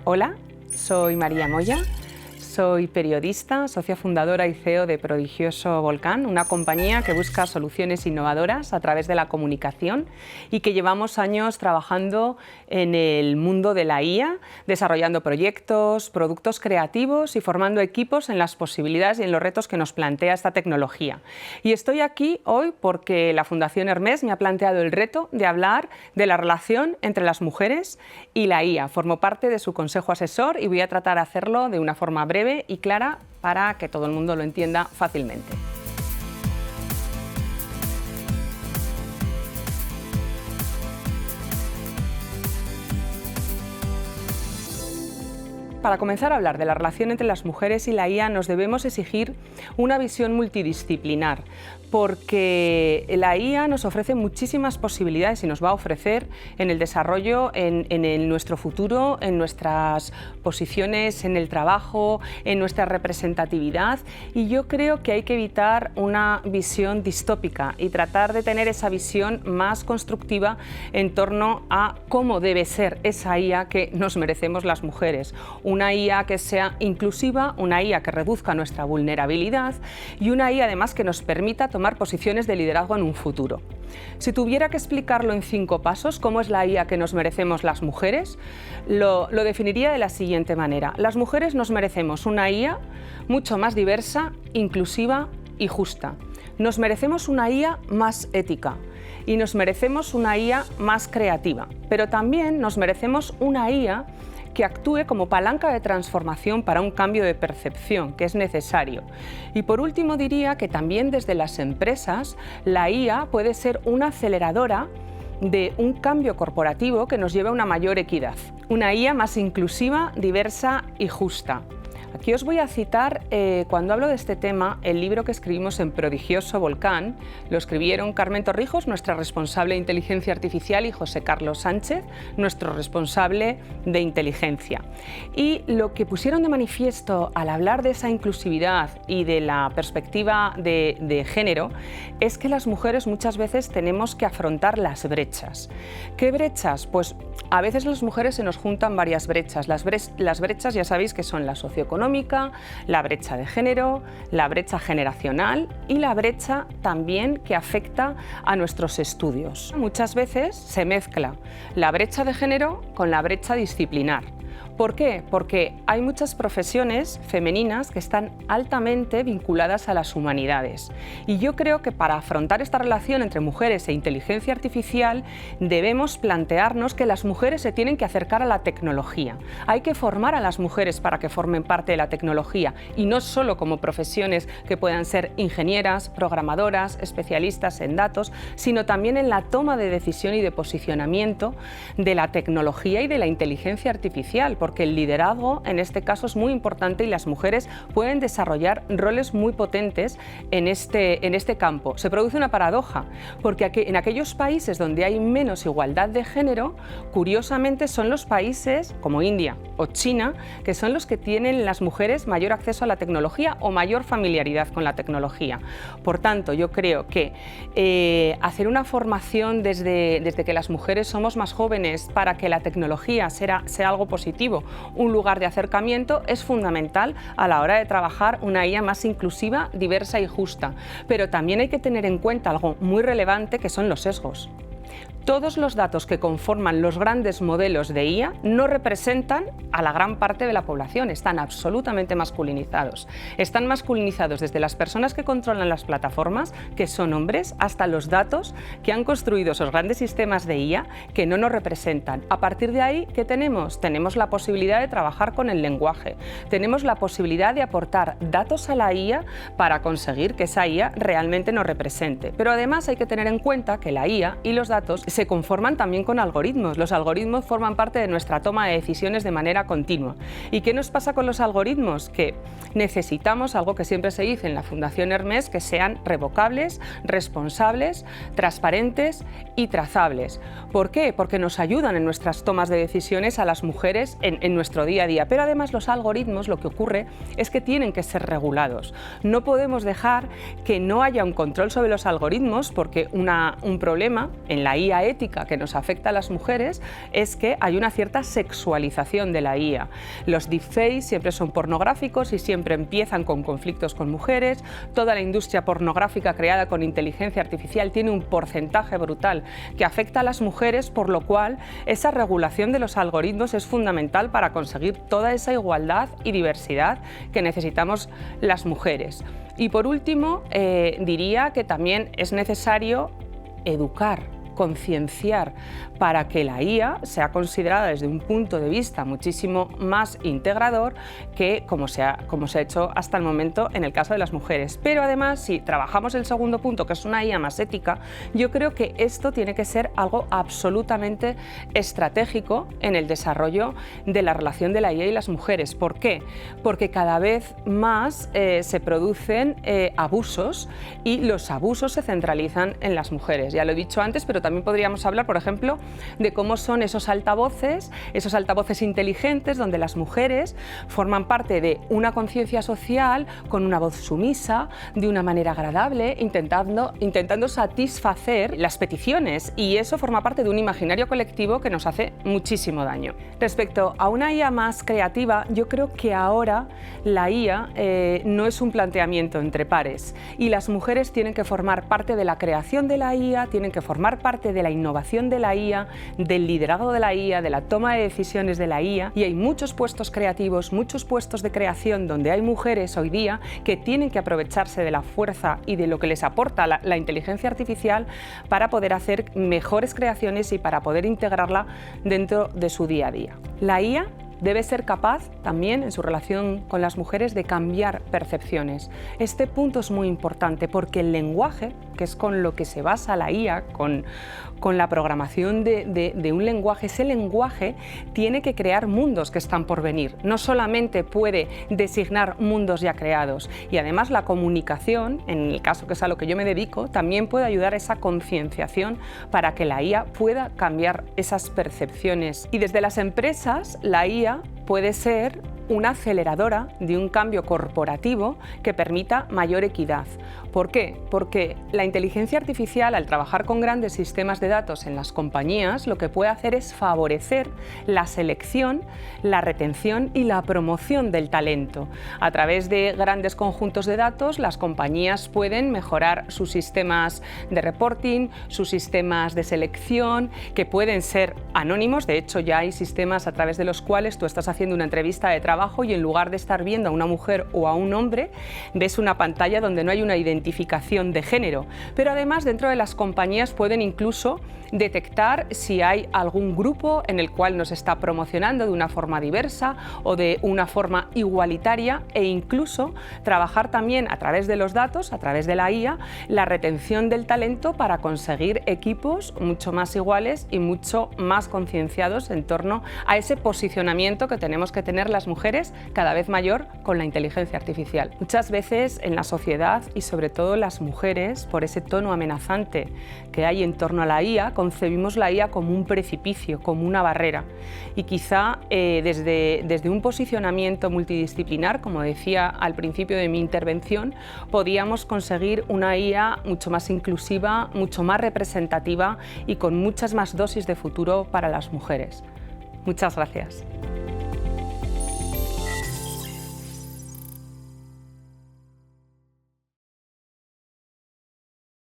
Hola, soy María Moya, soy periodista, socia fundadora y CEO de Prodigioso Volcán, una compañía que busca soluciones innovadoras a través de la comunicación y que llevamos años trabajando en el mundo de la IA, desarrollando proyectos, productos creativos y formando equipos en las posibilidades y en los retos que nos plantea esta tecnología. Y estoy aquí hoy porque la Fundación Hermès me ha planteado el reto de hablar de la relación entre las mujeres y la IA. Formo parte de su consejo asesor y voy a tratar de hacerlo de una forma breve y clara para que todo el mundo lo entienda fácilmente. Para comenzar a hablar de la relación entre las mujeres y la IA nos debemos exigir una visión multidisciplinar, porque la IA nos ofrece muchísimas posibilidades y nos va a ofrecer en el desarrollo, en nuestro futuro, en nuestras posiciones en el trabajo, en nuestra representatividad, y yo creo que hay que evitar una visión distópica y tratar de tener esa visión más constructiva en torno a cómo debe ser esa IA que nos merecemos las mujeres. Una IA que sea inclusiva, una IA que reduzca nuestra vulnerabilidad y una IA además que nos permita tomar posiciones de liderazgo en un futuro. Si tuviera que explicarlo en 5 pasos, cómo es la IA que nos merecemos las mujeres, lo definiría de la siguiente manera. Las mujeres nos merecemos una IA mucho más diversa, inclusiva y justa. Nos merecemos una IA más ética y nos merecemos una IA más creativa, pero también nos merecemos una IA que actúe como palanca de transformación para un cambio de percepción que es necesario. Y por último diría que también desde las empresas la IA puede ser una aceleradora de un cambio corporativo que nos lleve a una mayor equidad. Una IA más inclusiva, diversa y justa. Aquí os voy a citar, cuando hablo de este tema, el libro que escribimos en Prodigioso Volcán. Lo escribieron Carmen Torrijos, nuestra responsable de inteligencia artificial, y José Carlos Sánchez, nuestro responsable de inteligencia. Y lo que pusieron de manifiesto al hablar de esa inclusividad y de la perspectiva de género es que las mujeres muchas veces tenemos que afrontar las brechas. ¿Qué brechas? Pues a veces las mujeres se nos juntan varias brechas. Las brechas ya sabéis que son la socioeconómica, la brecha de género, la brecha generacional y la brecha también que afecta a nuestros estudios. Muchas veces se mezcla la brecha de género con la brecha disciplinar. ¿Por qué? Porque hay muchas profesiones femeninas que están altamente vinculadas a las humanidades. Y yo creo que para afrontar esta relación entre mujeres e inteligencia artificial debemos plantearnos que las mujeres se tienen que acercar a la tecnología. Hay que formar a las mujeres para que formen parte de la tecnología y no solo como profesiones que puedan ser ingenieras, programadoras, especialistas en datos, sino también en la toma de decisión y de posicionamiento de la tecnología y de la inteligencia artificial, porque el liderazgo en este caso es muy importante y las mujeres pueden desarrollar roles muy potentes en este campo. Se produce una paradoja, porque en aquellos países donde hay menos igualdad de género, curiosamente son los países como India o China, que son los que tienen las mujeres mayor acceso a la tecnología o mayor familiaridad con la tecnología. Por tanto, yo creo que hacer una formación desde que las mujeres somos más jóvenes para que la tecnología sea algo positivo, un lugar de acercamiento, es fundamental a la hora de trabajar una IA más inclusiva, diversa y justa. Pero también hay que tener en cuenta algo muy relevante, que son los sesgos. Todos los datos que conforman los grandes modelos de IA no representan a la gran parte de la población, están absolutamente masculinizados. Están masculinizados desde las personas que controlan las plataformas, que son hombres, hasta los datos que han construido esos grandes sistemas de IA que no nos representan. A partir de ahí, ¿qué tenemos? Tenemos la posibilidad de trabajar con el lenguaje, tenemos la posibilidad de aportar datos a la IA para conseguir que esa IA realmente nos represente. Pero además hay que tener en cuenta que la IA y los datos se conforman también con algoritmos. Los algoritmos forman parte de nuestra toma de decisiones de manera continua. ¿Y qué nos pasa con los algoritmos? Que necesitamos algo que siempre se dice en la Fundación Hermès, que sean revocables, responsables, transparentes y trazables. ¿Por qué? Porque nos ayudan en nuestras tomas de decisiones a las mujeres en nuestro día a día. Pero además los algoritmos, lo que ocurre es que tienen que ser regulados. No podemos dejar que no haya un control sobre los algoritmos, porque un problema en la IA la ética que nos afecta a las mujeres es que hay una cierta sexualización de la IA. Los deepfakes siempre son pornográficos y siempre empiezan con conflictos con mujeres. Toda la industria pornográfica creada con inteligencia artificial tiene un porcentaje brutal que afecta a las mujeres, por lo cual esa regulación de los algoritmos es fundamental para conseguir toda esa igualdad y diversidad que necesitamos las mujeres. Y por último, diría que también es necesario educar, concienciar para que la IA sea considerada desde un punto de vista muchísimo más integrador que como se ha hecho hasta el momento en el caso de las mujeres. Pero además, si trabajamos el segundo punto, que es una IA más ética, yo creo que esto tiene que ser algo absolutamente estratégico en el desarrollo de la relación de la IA y las mujeres. ¿Por qué? Porque cada vez más se producen abusos y los abusos se centralizan en las mujeres. Ya lo he dicho antes, pero también podríamos hablar, por ejemplo, de cómo son esos altavoces inteligentes donde las mujeres forman parte de una conciencia social con una voz sumisa, de una manera agradable, intentando satisfacer las peticiones, y eso forma parte de un imaginario colectivo que nos hace muchísimo daño. Respecto a una IA más creativa, yo creo que ahora la IA no es un planteamiento entre pares y las mujeres tienen que formar parte de la creación de la IA, tienen que formar parte de la innovación de la IA, del liderazgo de la IA, de la toma de decisiones de la IA, y hay muchos puestos creativos, muchos puestos de creación donde hay mujeres hoy día que tienen que aprovecharse de la fuerza y de lo que les aporta la inteligencia artificial para poder hacer mejores creaciones y para poder integrarla dentro de su día a día. La IA debe ser capaz también en su relación con las mujeres de cambiar percepciones. Este punto es muy importante porque el lenguaje, que es con lo que se basa la IA, con la programación de un lenguaje, ese lenguaje tiene que crear mundos que están por venir. No solamente puede designar mundos ya creados, y además la comunicación, en el caso que es a lo que yo me dedico, también puede ayudar a esa concienciación para que la IA pueda cambiar esas percepciones. Y desde las empresas, la IA puede ser una aceleradora de un cambio corporativo que permita mayor equidad. ¿Por qué? Porque la inteligencia artificial, al trabajar con grandes sistemas de datos en las compañías, lo que puede hacer es favorecer la selección, la retención y la promoción del talento. A través de grandes conjuntos de datos, las compañías pueden mejorar sus sistemas de reporting, sus sistemas de selección, que pueden ser anónimos. De hecho, ya hay sistemas a través de los cuales tú estás haciendo una entrevista de trabajo y en lugar de estar viendo a una mujer o a un hombre, ves una pantalla donde no hay una identificación de género. Pero además, dentro de las compañías pueden incluso detectar si hay algún grupo en el cual nos está promocionando de una forma diversa o de una forma igualitaria, e incluso trabajar también a través de los datos, a través de la IA, la retención del talento para conseguir equipos mucho más iguales y mucho más concienciados en torno a ese posicionamiento que tenemos que tener las mujeres cada vez mayor con la inteligencia artificial. Muchas veces en la sociedad, y sobre todo las mujeres, por ese tono amenazante que hay en torno a la IA, concebimos la IA como un precipicio, como una barrera. Y quizá desde un posicionamiento multidisciplinar, como decía al principio de mi intervención, podíamos conseguir una IA mucho más inclusiva, mucho más representativa y con muchas más dosis de futuro para las mujeres. Muchas gracias.